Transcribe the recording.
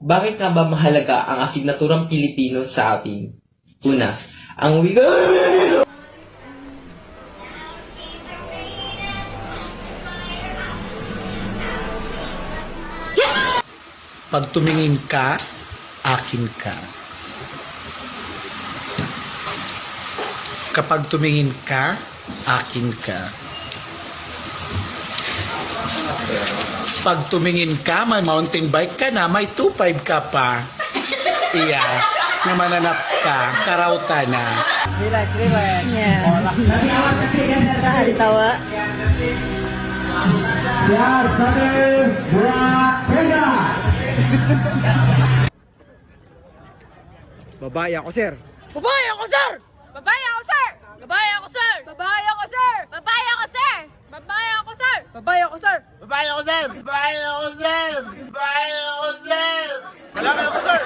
Bakit nga ba mahalaga ang asignaturang Pilipino sa atin? Una, ang wika... Pag tumingin ka, akin ka. Kapag tumingin ka, akin ka. Pag tumingin ka, may mountain bike ka na, may 2.5 ka pa. Iya, na mananap ka, karauta na. Yeah. Dahil tawa. Babae ako, sir. Babae ako, sir! Babae ako, sir! Babae ako, sir! Babae ako, sir! Babae ako, sir! Babae ako, sir! Babae ako, sir. Babae ako, sir! Babae ako, sir! Babae ako, sir! Malaki ako, sir.